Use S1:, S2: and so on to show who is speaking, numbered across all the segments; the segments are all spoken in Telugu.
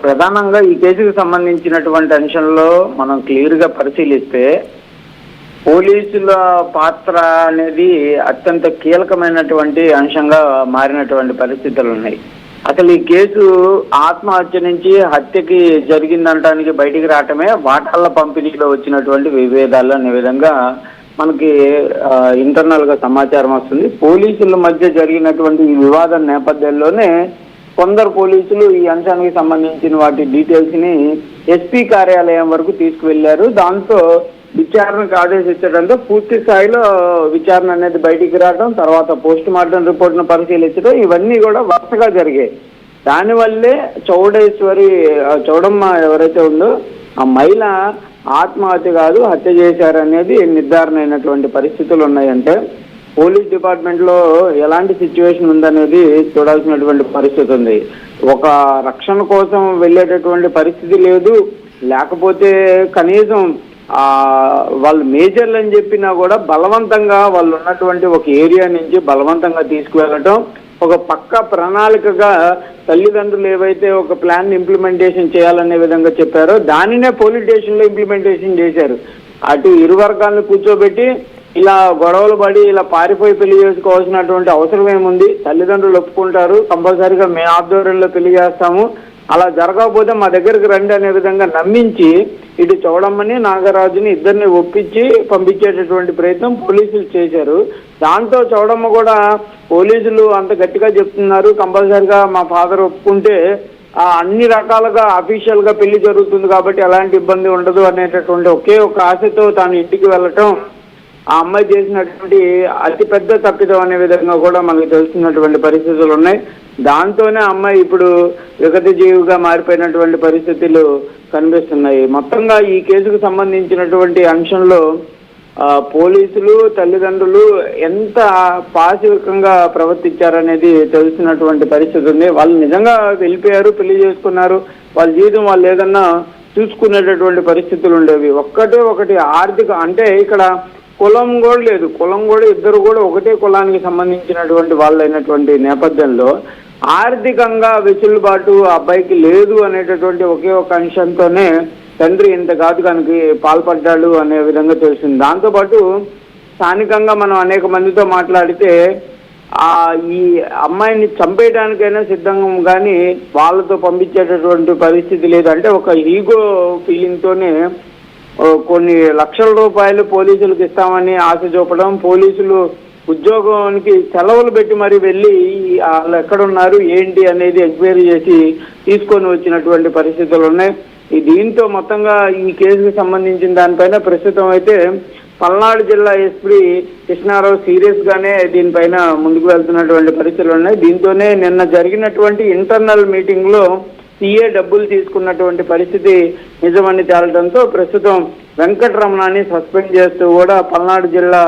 S1: ప్రధానంగా ఈ కేసుకు సంబంధించినటువంటి అంశంలో మనం క్లియర్గా పరిశీలిస్తే పోలీసుల పాత్ర అనేది అత్యంత కీలకమైనటువంటి అంశంగా మారినటువంటి పరిస్థితులు ఉన్నాయి. అసలు ఈ కేసు ఆత్మహత్య నుంచి హత్యకి జరిగిందనడానికి బయటికి రావటమే వాటాల పంపిణీలో వచ్చినటువంటి విభేదాలు అనే విధంగా మనకి ఇంటర్నల్ గా సమాచారం వస్తుంది. పోలీసుల మధ్య జరిగినటువంటి ఈ వివాదం నేపథ్యంలోనే కొందరు పోలీసులు ఈ అంశానికి సంబంధించిన వాటి డీటెయిల్స్ ని ఎస్పీ కార్యాలయం వరకు తీసుకువెళ్లారు. దాంతో విచారణకు ఆదేశించడంతో పూర్తి స్థాయిలో విచారణ అనేది బయటికి రావడం, తర్వాత పోస్ట్ మార్టం రిపోర్ట్ను పరిశీలించడం, ఇవన్నీ కూడా వరుసగా జరిగాయి. దానివల్లే చౌడమ్మ ఎవరైతే ఉందో ఆ మహిళ ఆత్మహత్య కాదు హత్య చేశారనేది నిర్ధారణ అయినటువంటి పరిస్థితులు ఉన్నాయంటే పోలీస్ డిపార్ట్మెంట్ లో ఎలాంటి సిచ్యువేషన్ ఉందనేది చూడాల్సినటువంటి పరిస్థితి ఉంది. ఒక రక్షణ కోసం వెళ్ళేటటువంటి పరిస్థితి లేదు, లేకపోతే కనీసం వాళ్ళు మేజర్లు అని చెప్పినా కూడా బలవంతంగా వాళ్ళు ఉన్నటువంటి ఒక ఏరియా నుంచి బలవంతంగా తీసుకువెళ్ళటం, ఒక పక్క ప్రణాళికగా తల్లిదండ్రులు ఏవైతే ఒక ప్లాన్ ఇంప్లిమెంటేషన్ చేయాలనే విధంగా చెప్పారో దానినే పోలీస్ స్టేషన్ లో ఇంప్లిమెంటేషన్ చేశారు. అటు ఇరు వర్గాలను కూర్చోబెట్టి ఇలా గొడవలు పడి ఇలా పారిపోయి పెళ్లి చేసుకోవాల్సినటువంటి అవసరం ఏముంది? తల్లిదండ్రులు ఒప్పుకుంటారు, కంపల్సరీగా మేము ఆధ్వర్యంలో పెళ్లి చేస్తాము, అలా జరగకపోతే మా దగ్గరికి రండి అనే విధంగా నమ్మించి ఇటు చౌడమ్మని నాగరాజుని ఇద్దరిని ఒప్పించి పంపించేటటువంటి ప్రయత్నం పోలీసులు చేశారు. దాంతో చౌడమ్మ కూడా పోలీసులు అంత గట్టిగా చెప్తున్నారు, కంపల్సరిగా మా ఫాదర్ ఒప్పుకుంటే అన్ని రకాలుగా అఫీషియల్ గా పెళ్లి జరుగుతుంది కాబట్టి ఎలాంటి ఇబ్బంది ఉండదు అనేటటువంటి ఒకే ఒక ఆశతో తాను ఇంటికి వెళ్ళటం ఆ అమ్మాయి చేసినటువంటి అతిపెద్ద తప్పిదం అనే విధంగా కూడా మనకు తెలుస్తున్నటువంటి పరిస్థితులు ఉన్నాయి. దాంతోనే అమ్మాయి ఇప్పుడు విగత జీవిగా మారిపోయినటువంటి పరిస్థితులు కనిపిస్తున్నాయి. మొత్తంగా ఈ కేసుకు సంబంధించినటువంటి అంశంలో పోలీసులు తల్లిదండ్రులు ఎంత పాశవికంగా ప్రవర్తించారనేది తెలుస్తున్నటువంటి పరిస్థితి ఉంది. వాళ్ళు నిజంగా వెళ్ళిపోయారు, పెళ్లి చేసుకున్నారు, వాళ్ళ జీవితం వాళ్ళు ఏదన్నా చూసుకునేటటువంటి పరిస్థితులు ఉండేవి. ఒకటి ఆర్థిక అంటే ఇక్కడ కులం కూడా లేదు, కులం కూడా ఇద్దరు కూడా ఒకటే కులానికి సంబంధించినటువంటి వాళ్ళైనటువంటి నేపథ్యంలో ఆర్థికంగా వెసులుబాటు అబ్బాయికి లేదు అనేటటువంటి ఒకే ఒక అంశంతోనే తండ్రి ఇంత ఘాతుకానికి పాల్పడ్డాడు అనే విధంగా తెలిసింది. దాంతోపాటు స్థానికంగా మనం అనేక మందితో మాట్లాడితే ఈ అమ్మాయిని చంపేయడానికైనా సిద్ధంగా కానీ వాళ్ళతో పంపించేటటువంటి పరిస్థితి లేదు. అంటే ఒక ఈగో ఫీలింగ్ తోనే కొన్ని లక్షల రూపాయలు పోలీసులకు ఇస్తామని ఆశ చూపడం, పోలీసులు ఉద్యోగానికి సెలవులు పెట్టి మరి వెళ్ళి వాళ్ళు ఎక్కడున్నారు ఏంటి అనేది ఎంక్వైరీ చేసి తీసుకొని వచ్చినటువంటి పరిస్థితులు ఉన్నాయి. దీంతో మొత్తంగా ఈ కేసుకు సంబంధించిన దానిపైన ప్రస్తుతం అయితే పల్నాడు జిల్లా ఎస్పీ కృష్ణారావు సీరియస్ గానే దీనిపైన ముందుకు వెళ్తున్నటువంటి పరిస్థితులు ఉన్నాయి. దీంతోనే నిన్న జరిగినటువంటి ఇంటర్నల్ మీటింగ్ లో సీఏ డబ్బులు తీసుకున్నటువంటి పరిస్థితి నిజమని తేలడంతో ప్రస్తుతం వెంకటరమణాన్ని సస్పెండ్ చేస్తూ కూడా పల్నాడు జిల్లా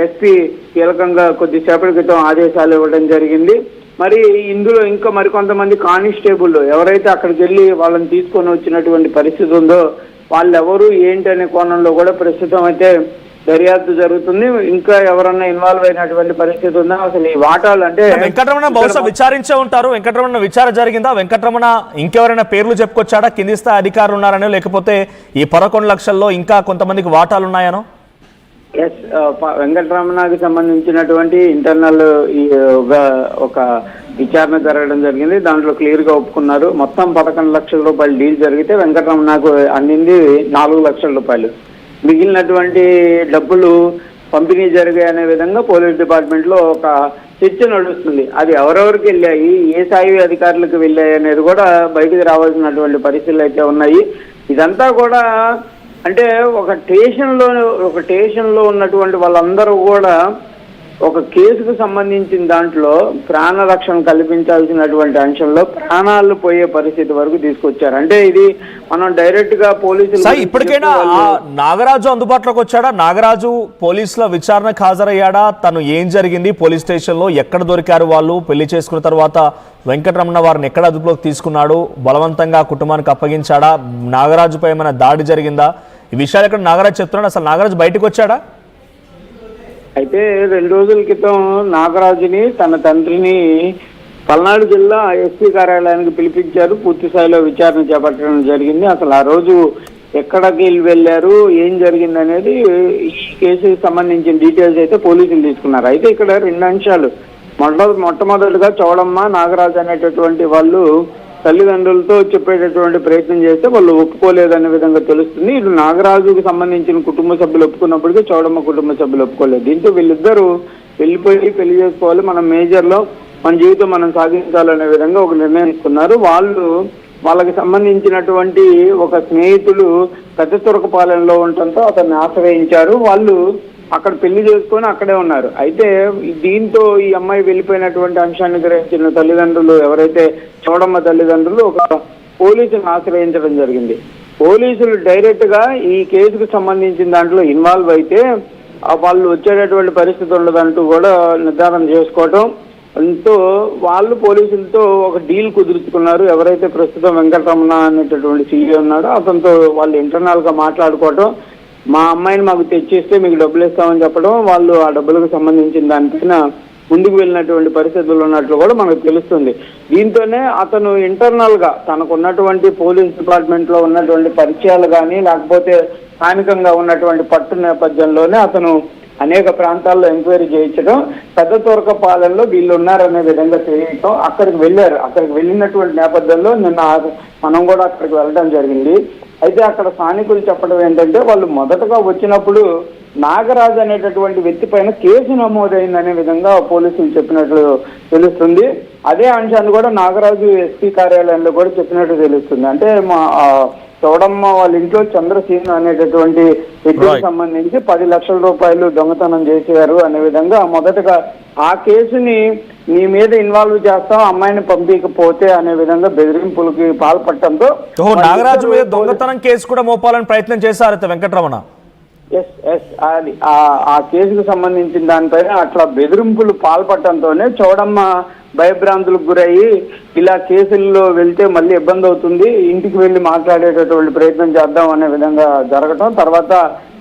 S1: ఎస్పీ కీలకంగా కొద్దిసేపటి క్రితం ఆదేశాలు ఇవ్వడం జరిగింది. మరి ఇందులో ఇంకా మరికొంతమంది కానిస్టేబుల్ ఎవరైతే అక్కడికి వెళ్ళి వాళ్ళని తీసుకొని వచ్చినటువంటి పరిస్థితి ఉందో వాళ్ళు ఎవరు ఏంటి అనే కోణంలో కూడా ప్రస్తుతం అయితే దర్యాప్తు జరుగుతుంది. ఇంకా ఎవరన్నా ఇన్వాల్వ్ అయినటువంటి పరిస్థితి ఉందా, అసలు ఈ వాటాలు అంటే
S2: వెంకటరమణ బహుశా విచారించే ఉంటారు. వెంకటరమణ విచారణ జరిగిందా? వెంకటరమణ ఇంకెవరైనా పేర్లు చెప్పుకొచ్చాడా? కింది స్థాయి అధికారులు ఉన్నారనో లేకపోతే ఈ 11 లక్షల్లో ఇంకా కొంతమందికి వాటాలు ఉన్నాయనో?
S1: ఎస్, వెంకటరమణకి సంబంధించినటువంటి ఇంటర్నల్ ఒక విచారణ జరగడం జరిగింది. దాంట్లో క్లియర్ గా ఒప్పుకున్నారు. మొత్తం 11 లక్షల రూపాయలు డీల్ జరిగితే వెంకటరమణకు అందింది 4 లక్షల రూపాయలు. మిగిలినటువంటి డబ్బులు పంపిణీ జరిగాయనే విధంగా పోలీస్ డిపార్ట్మెంట్ లో ఒక చర్చ నడుస్తుంది. అది ఎవరెవరికి వెళ్ళాయి, ఏ స్థాయి అధికారులకు వెళ్ళాయి అనేది కూడా బయటికి రావాల్సినటువంటి పరిస్థితులు అయితే ఉన్నాయి. ఇదంతా కూడా అంటే ఒక స్టేషన్లో ఉన్నటువంటి వాళ్ళందరూ కూడా ఒక కేసుకు సంబంధించిన దాంట్లో ప్రాణ రక్షణ కల్పించాల్సినటువంటి అంశంలో ప్రాణాలు పోయే పరిస్థితి వరకు తీసుకొచ్చారు. అంటే ఇది మనం డైరెక్ట్ గా పోలీసులు
S2: ఇప్పటికైనా నాగరాజు అందుబాటులోకి వచ్చాడా? నాగరాజు పోలీసుల విచారణకు హాజరయ్యాడా? తను ఏం జరిగింది పోలీస్ స్టేషన్ లో, ఎక్కడ దొరికారు వాళ్ళు, పెళ్లి చేసుకున్న తర్వాత వెంకటరమణ వారిని ఎక్కడ అదుపులోకి తీసుకున్నాడు, బలవంతంగా కుటుంబానికి అప్పగించాడా, నాగరాజుపై ఏమైనా దాడి జరిగిందా, ఈ విషయాలు ఎక్కడ నాగరాజు చెప్తున్నాడు? అసలు నాగరాజు బయటకు వచ్చాడా?
S1: అయితే 2 రోజుల క్రితం నాగరాజుని తన తండ్రిని పల్నాడు జిల్లా ఎస్పీ కార్యాలయానికి పిలిపించారు. పూర్తి స్థాయిలో విచారణ చేపట్టడం జరిగింది. అసలు ఆ రోజు ఎక్కడికి వెళ్ళారు, ఏం జరిగింది అనేది ఈ కేసుకి సంబంధించిన డీటెయిల్స్ అయితే పోలీసులు తీసుకున్నారు. అయితే ఇక్కడ రెండు అంశాలు. మొట్టమొదటిగా చౌడమ్మ, నాగరాజు అనేటటువంటి వాళ్ళు తల్లిదండ్రులతో చెప్పేటటువంటి ప్రయత్నం చేస్తే వాళ్ళు ఒప్పుకోలేదనే విధంగా తెలుస్తుంది. ఇటు నాగరాజుకి సంబంధించిన కుటుంబ సభ్యులు ఒప్పుకున్నప్పటికీ చౌడమ్మ కుటుంబ సభ్యులు ఒప్పుకోలేదు. దీంతో వీళ్ళిద్దరూ వెళ్ళిపోయి పెళ్లి చేసుకోవాలి, మనం మేజర్లో మన జీవితం మనం సాధించాలనే విధంగా ఒక నిర్ణయం తీసుకున్నారు. వాళ్ళకి సంబంధించినటువంటి ఒక స్నేహితులు పెద్ద తురకపాలెంలో ఉండటంతో అతన్ని ఆశ్రయించారు. వాళ్ళు అక్కడ పెళ్లి చేసుకొని అక్కడే ఉన్నారు. అయితే దీంతో ఈ అమ్మాయి వెళ్ళిపోయినటువంటి అంశాన్ని గ్రహించిన తల్లిదండ్రులు, ఎవరైతే చౌడమ్మ తల్లిదండ్రులు, ఒక పోలీసులను ఆశ్రయించడం జరిగింది. పోలీసులు డైరెక్ట్ గా ఈ కేసుకు సంబంధించిన దాంట్లో ఇన్వాల్వ్ అయితే వాళ్ళు వచ్చేటటువంటి పరిస్థితి ఉండదంటూ కూడా నిర్ధారణ చేసుకోవటం, అంటూ వాళ్ళు పోలీసులతో ఒక డీల్ కుదుర్చుకున్నారు. ఎవరైతే ప్రస్తుతం వెంకటరమణ అనేటటువంటి సీఏ ఉన్నాడో అతనితో వాళ్ళు ఇంటర్నల్ గా మాట్లాడుకోవటం, మా అమ్మాయిని మాకు తెచ్చిస్తే మీకు డబ్బులు ఇస్తామని చెప్పడం, వాళ్ళు ఆ డబ్బులకు సంబంధించిన దానిపైన ముందుకు వెళ్ళినటువంటి పరిస్థితులు ఉన్నట్లు కూడా మనకు తెలుస్తుంది. దీంతోనే అతను ఇంటర్నల్ గా తనకున్నటువంటి పోలీస్ డిపార్ట్మెంట్ లో ఉన్నటువంటి పరిచయాలు కానీ, లేకపోతే స్థానికంగా ఉన్నటువంటి పట్టు నేపథ్యంలోనే అతను అనేక ప్రాంతాల్లో ఎంక్వైరీ చేయించడం, పెద్ద తోరకపాలెంలో వీళ్ళు ఉన్నారనే విధంగా చేయటం, అక్కడికి వెళ్ళారు. అక్కడికి వెళ్ళినటువంటి నేపథ్యంలో నిన్న మనం కూడా అక్కడికి వెళ్ళడం జరిగింది. అయితే అక్కడ స్థానికులు చెప్పడం ఏంటంటే, వాళ్ళు మొదటగా వచ్చినప్పుడు నాగరాజు అనేటటువంటి వ్యక్తి పైన కేసు నమోదైందనే విధంగా పోలీసులు చెప్పినట్లు తెలుస్తుంది. అదే అంశాన్ని కూడా నాగరాజు ఎస్పీ కార్యాలయంలో కూడా చెప్పినట్టు తెలుస్తుంది. అంటే మా చౌడమ్మ వాళ్ళ ఇంట్లో చంద్రసీన్ అనేటటువంటి వ్యక్తికి సంబంధించి 10 లక్షల రూపాయలు దొంగతనం చేశారు అనే విధంగా మొదటగా ఆ కేసుని నీ మీద ఇన్వాల్వ్ చేస్తాం, అమ్మాయిని పంపించకపోతే అనే విధంగా బెదిరింపులకి పాల్పడటంతో
S2: నాగరాజు మీద దొంగతనం కేసు కూడా మోపాలని ప్రయత్నం చేశారు వెంకటరమణ.
S1: అది ఆ కేసుకు సంబంధించిన దానిపైన అట్లా బెదిరింపులు పాల్పడటంతోనే చౌడమ్మ భయభ్రాంతులకు గురయ్యి ఇలా కేసుల్లో వెళ్తే మళ్ళీ ఇబ్బంది అవుతుంది, ఇంటికి వెళ్ళి మాట్లాడేటటువంటి ప్రయత్నం చేద్దాం అనే విధంగా జరగటం, తర్వాత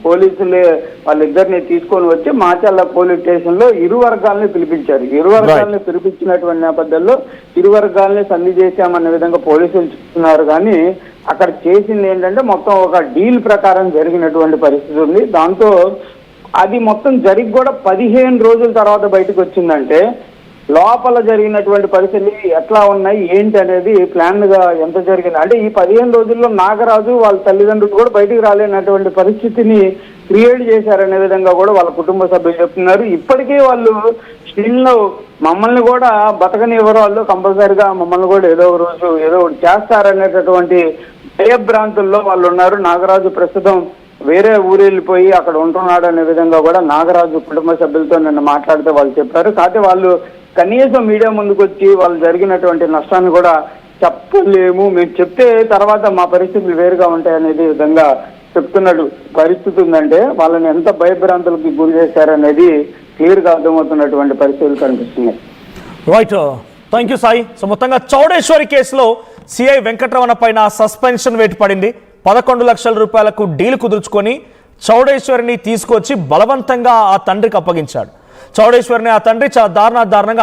S1: పోలీసులే వాళ్ళిద్దరిని తీసుకొని వచ్చి మాచర్ల పోలీస్ స్టేషన్ లో ఇరు వర్గాలని పిలిపించారు. ఇరు వర్గాలని పిలిపించినటువంటి నేపథ్యంలో ఇరు వర్గాలని సంధి చేశామనే విధంగా పోలీసులు చెప్తున్నారు. కానీ అక్కడ చేసింది ఏంటంటే మొత్తం ఒక డీల్ ప్రకారం జరిగినటువంటి పరిస్థితి ఉంది. దాంతో అది మొత్తం జరిగి కూడా 15 రోజుల తర్వాత బయటకు వచ్చిందంటే లోపల జరిగినటువంటి పరిస్థితులు ఎట్లా ఉన్నాయి ఏంటి అనేది ప్లాన్ గా ఎంత జరిగింది అంటే ఈ 15 రోజుల్లో నాగరాజు వాళ్ళ తల్లిదండ్రులు కూడా బయటికి రాలేనటువంటి పరిస్థితిని క్రియేట్ చేశారనే విధంగా కూడా వాళ్ళ కుటుంబ సభ్యులు చెప్తున్నారు. ఇప్పటికీ వాళ్ళు స్టిల్ మమ్మల్ని కూడా బతకనివ్వరు, వాళ్ళు కంపల్సరిగా మమ్మల్ని కూడా ఏదో ఒక రోజు ఏదో ఒకటి చేస్తారనేటటువంటి భయభ్రాంతుల్లో వాళ్ళు ఉన్నారు. నాగరాజు ప్రస్తుతం వేరే ఊరు వెళ్ళిపోయి అక్కడ ఉంటున్నాడు అనే విధంగా కూడా నాగరాజు కుటుంబ సభ్యులతో నిన్న మాట్లాడితే వాళ్ళు చెప్పారు. కాకపోతే వాళ్ళు కనీసం మీడియా ముందుకు వచ్చి వాళ్ళు జరిగినటువంటి నష్టాన్ని కూడా చెప్పలేము, మేము చెప్తే తర్వాత మా పరిస్థితులు వేరుగా ఉంటాయనేది విధంగా చెప్తున్నట్టు పరిస్థితి ఉందంటే వాళ్ళని ఎంత భయభ్రాంతులకి గురి చేశారనేది క్లియర్ గా అర్థమవుతున్నటువంటి పరిస్థితులు కనిపిస్తున్నాయి.
S2: Right, thank you Sai. So మొత్తంగా చౌడేశ్వరి కేసులో సిఐ వెంకటరమణ పైన సస్పెన్షన్ వేటు పడింది. 11 లక్షల రూపాయలకు డీల్ కుదుర్చుకొని చౌడేశ్వరిని తీసుకొచ్చి బలవంతంగా ఆ తండ్రికి అప్పగించాడు. చౌడేశ్వరిని ఆ తండ్రి చాలా దారుణంగా